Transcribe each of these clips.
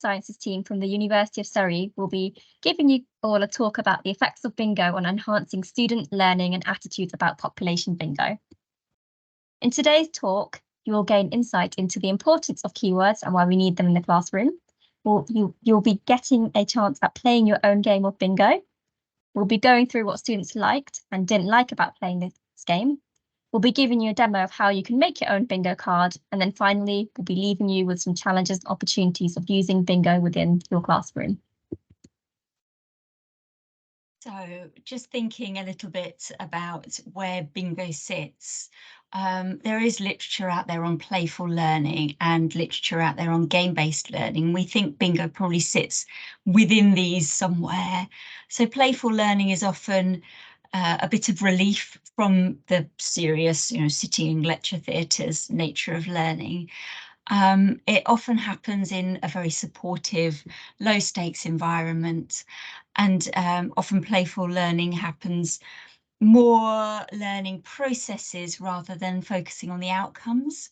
Sciences team from the University of Surrey will be giving you all a talk about the effects of bingo on enhancing student learning and attitudes about population bingo. In today's talk, you will gain insight into the importance of keywords and why we need them in the classroom. You'll be getting a chance at playing your own game of bingo. We'll be going through what students liked and didn't like about playing this game. We'll be giving you a demo of how you can make your own bingo card. And then finally, we'll be leaving you with some challenges and opportunities of using bingo within your classroom. So just thinking a little bit about where bingo sits. There is literature out there on playful learning and literature out there on game-based learning. We think bingo probably sits within these somewhere. So playful learning is often a bit of relief from the serious, sitting in lecture theatres nature of learning. It often happens in a very supportive, low stakes environment, and often playful learning happens more learning processes rather than focusing on the outcomes.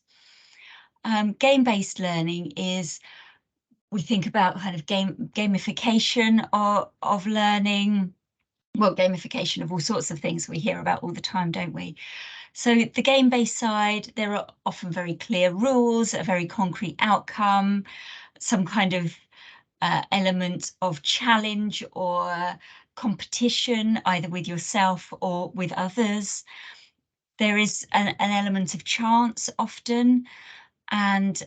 Game-based learning is, we think about kind of gamification of learning. Well, gamification of all sorts of things we hear about all the time, don't we? So the game-based side, there are often very clear rules, a very concrete outcome, some kind of element of challenge or competition, either with yourself or with others. There is an element of chance often, and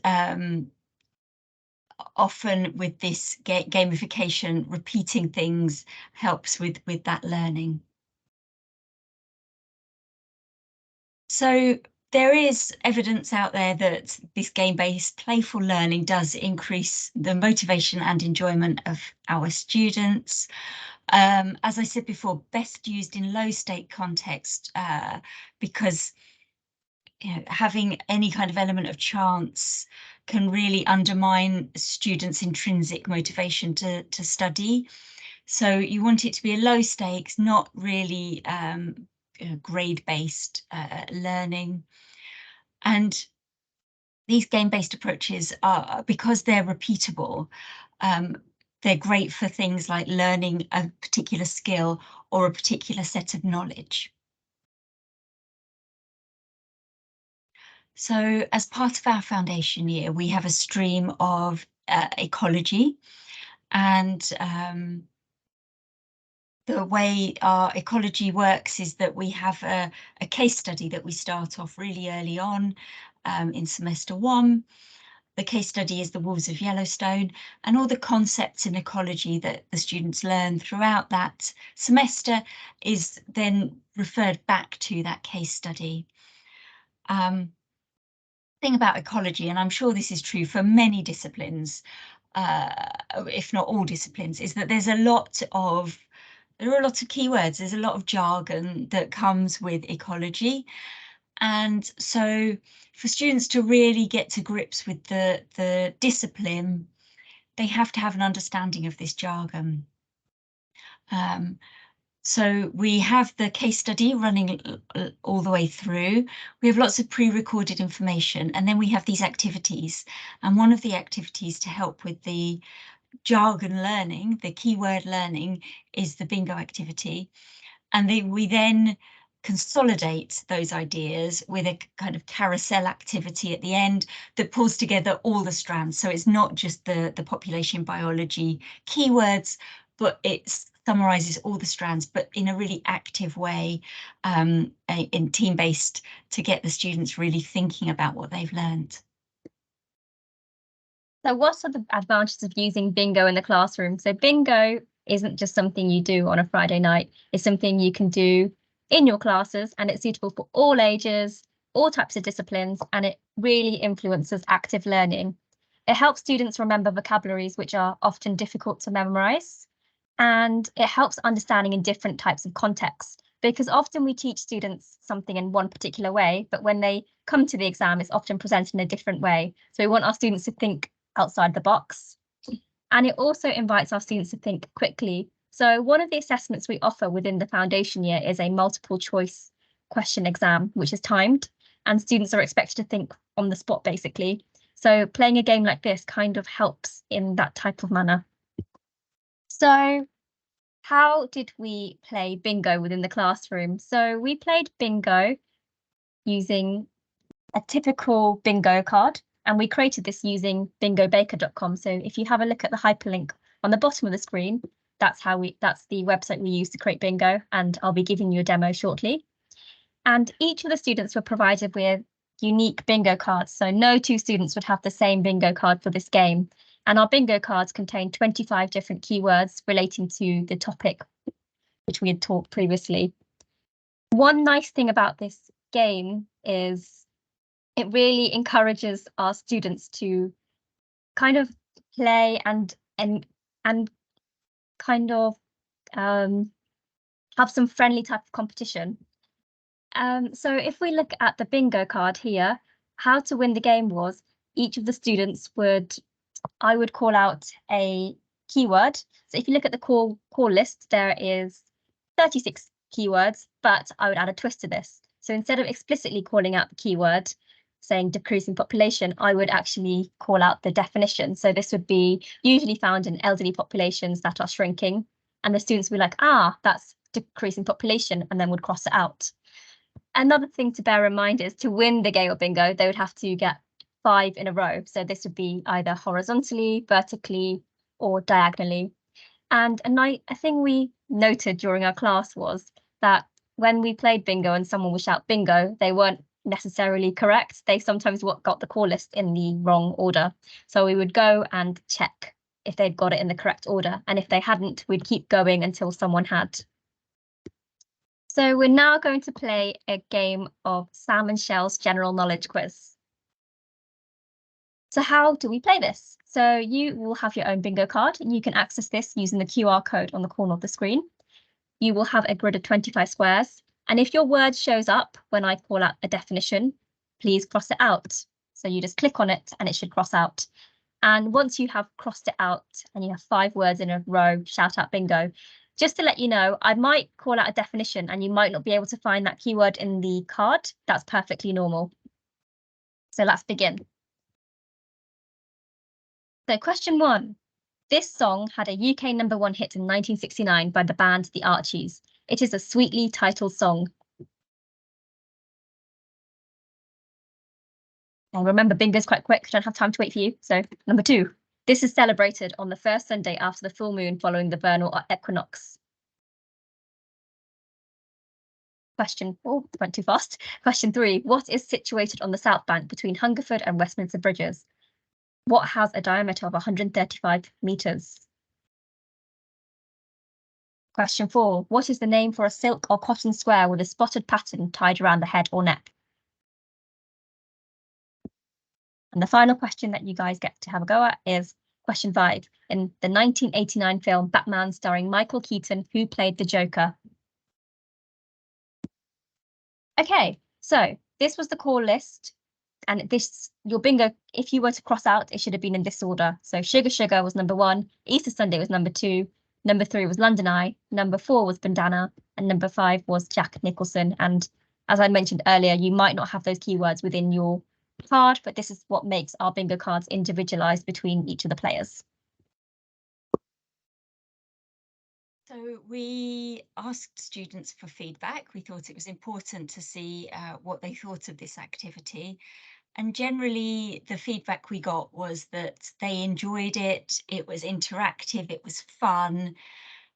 often with this gamification, repeating things helps with that learning. So there is evidence out there that this game-based playful learning does increase the motivation and enjoyment of our students. As I said before, best used in low stake context, because having any kind of element of chance can really undermine students' intrinsic motivation to study. So you want it to be a low stakes, not really grade-based learning. And these game-based approaches are, because they're repeatable, they're great for things like learning a particular skill or a particular set of knowledge. So as part of our foundation year, we have a stream of ecology, and the way our ecology works is that we have a case study that we start off really early on in semester 1. The case study is the wolves of Yellowstone, and all the concepts in ecology that the students learn throughout that semester is then referred back to that case study. Thing about ecology, and I'm sure this is true for many disciplines, if not all disciplines, is that there are lots of keywords, there's a lot of jargon that comes with ecology. And so for students to really get to grips with the discipline, they have to have an understanding of this jargon. So we have the case study running all the way through. We have lots of pre-recorded information, and then we have these activities. And one of the activities to help with the jargon learning, the keyword learning, is the bingo activity. And we then consolidate those ideas with a kind of carousel activity at the end that pulls together all the strands. So it's not just the population biology keywords, but it summarizes all the strands, but in a really active way, in team-based, to get the students really thinking about what they've learned. So what are the advantages of using bingo in the classroom? So bingo isn't just something you do on a Friday night. It's something you can do in your classes, and it's suitable for all ages, all types of disciplines, and it really influences active learning. It helps students remember vocabularies which are often difficult to memorize, and it helps understanding in different types of contexts, because often we teach students something in one particular way, but when they come to the exam, it's often presented in a different way. So we want our students to think outside the box. And it also invites our students to think quickly. So one of the assessments we offer within the foundation year is a multiple choice question exam, which is timed, and students are expected to think on the spot, basically. So playing a game like this kind of helps in that type of manner. So how did we play bingo within the classroom? So we played bingo using a typical bingo card, and we created this using bingobaker.com. So if you have a look at the hyperlink on the bottom of the screen, that's the website we use to create bingo, and I'll be giving you a demo shortly. And each of the students were provided with unique bingo cards. So no two students would have the same bingo card for this game. And our bingo cards contain 25 different keywords relating to the topic which we had taught previously. One nice thing about this game is it really encourages our students to kind of play and kind of have some friendly type of competition. So if we look at the bingo card here, how to win the game was each of the students I would call out a keyword. So if you look at the call list, there is 36 keywords, but I would add a twist to this. So instead of explicitly calling out the keyword, saying decreasing population, I would actually call out the definition. So this would be usually found in elderly populations that are shrinking, and the students would be like, that's decreasing population, and then would cross it out. Another thing to bear in mind is to win the Gale Bingo, they would have to get 5 in a row. So this would be either horizontally, vertically, or diagonally. And a thing we noted during our class was that when we played bingo and someone would shout bingo, they weren't necessarily correct. They sometimes got the call list in the wrong order. So we would go and check if they'd got it in the correct order. And if they hadn't, we'd keep going until someone had. So we're now going to play a game of Sam and Shell's general knowledge quiz. So how do we play this? So you will have your own bingo card, and you can access this using the QR code on the corner of the screen. You will have a grid of 25 squares, and if your word shows up when I call out a definition, please cross it out. So you just click on it and it should cross out. And once you have crossed it out and you have 5 words in a row, shout out bingo. Just to let you know, I might call out a definition and you might not be able to find that keyword in the card. That's perfectly normal. So let's begin. So question 1. This song had a UK #1 hit in 1969 by the band The Archies. It is a sweetly titled song. And remember, bingo's quite quick, don't have time to wait for you. So number 2. This is celebrated on the first Sunday after the full moon following the vernal equinox. Question 4, went too fast. Question 3, what is situated on the south bank between Hungerford and Westminster Bridges? What has a diameter of 135 meters? Question 4, what is the name for a silk or cotton square with a spotted pattern tied around the head or neck? And the final question that you guys get to have a go at is question 5. In the 1989 film Batman starring Michael Keaton, who played the Joker? Okay, so this was the call list. And your bingo, if you were to cross out, it should have been in this order. So Sugar Sugar was number 1, Easter Sunday was number 2, number 3 was London Eye, number 4 was Bandana, and number 5 was Jack Nicholson. And as I mentioned earlier, you might not have those keywords within your card, but this is what makes our bingo cards individualized between each of the players. So we asked students for feedback. We thought it was important to see what they thought of this activity. And generally, the feedback we got was that they enjoyed it. It was interactive, it was fun,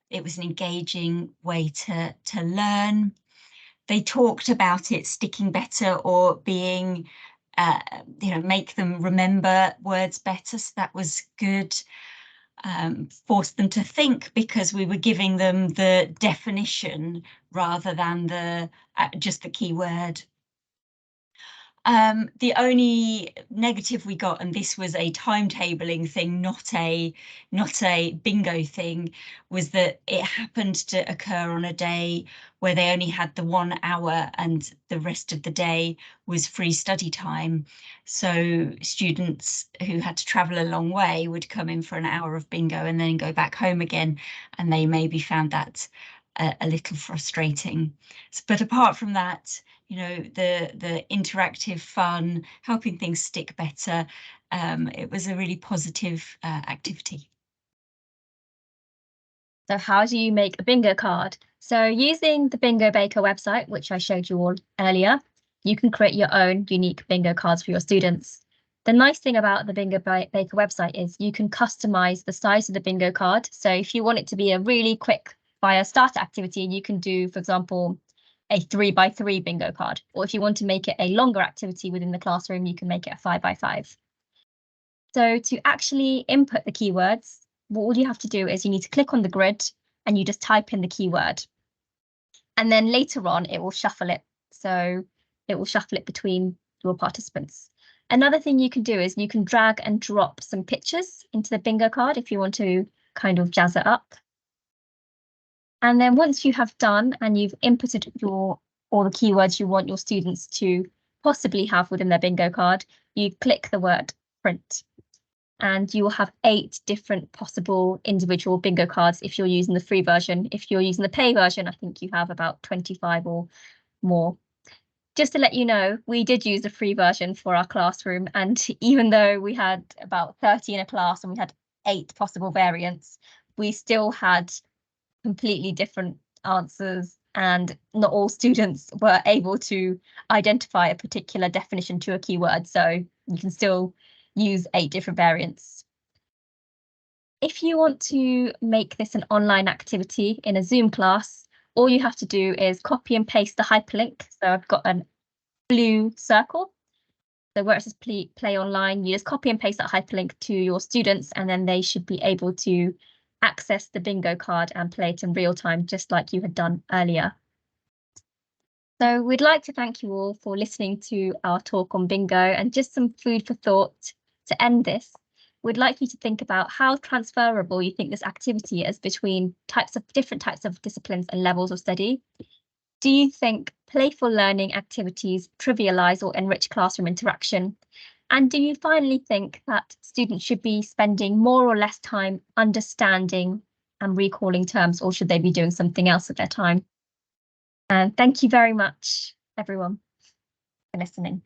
it was an engaging way to learn. They talked about it sticking better or being, make them remember words better. So that was good. Forced them to think because we were giving them the definition rather than just the keyword. The only negative we got, and this was a timetabling thing, not a bingo thing, was that it happened to occur on a day where they only had the 1 hour and the rest of the day was free study time. So students who had to travel a long way would come in for an hour of bingo and then go back home again, and they maybe found that a little frustrating. But apart from that, the interactive fun, helping things stick better, it was a really positive activity. So how do you make a bingo card? So using the Bingo Baker website, which I showed you all earlier, you can create your own unique bingo cards for your students. The nice thing about the Bingo Baker website is you can customize the size of the bingo card. So if you want it to be a really quick fire starter activity, you can do, for example, a 3x3 bingo card. Or if you want to make it a longer activity within the classroom, you can make it a 5x5. So to actually input the keywords, all you have to do is you need to click on the grid and you just type in the keyword. And then later on, it will shuffle it. So it will shuffle it between your participants. Another thing you can do is you can drag and drop some pictures into the bingo card if you want to kind of jazz it up. And then once you have done and you've inputted all the keywords you want your students to possibly have within their bingo card, you click the word print. And you will have 8 different possible individual bingo cards if you're using the free version. If you're using the pay version, I think you have about 25 or more. Just to let you know, we did use the free version for our classroom, and even though we had about 30 in a class and we had 8 possible variants, we still had completely different answers, and not all students were able to identify a particular definition to a keyword, so you can still use 8 different variants. If you want to make this an online activity in a Zoom class, all you have to do is copy and paste the hyperlink. So I've got a blue circle. So where it says play online, you just copy and paste that hyperlink to your students, and then they should be able to access the bingo card and play it in real time, just like you had done earlier. So we'd like to thank you all for listening to our talk on bingo, and just some food for thought to end this. We'd like you to think about how transferable you think this activity is between different types of disciplines and levels of study. Do you think playful learning activities trivialize or enrich classroom interaction? And do you finally think that students should be spending more or less time understanding and recalling terms, or should they be doing something else with their time? And thank you very much, everyone, for listening.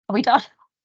Are we done?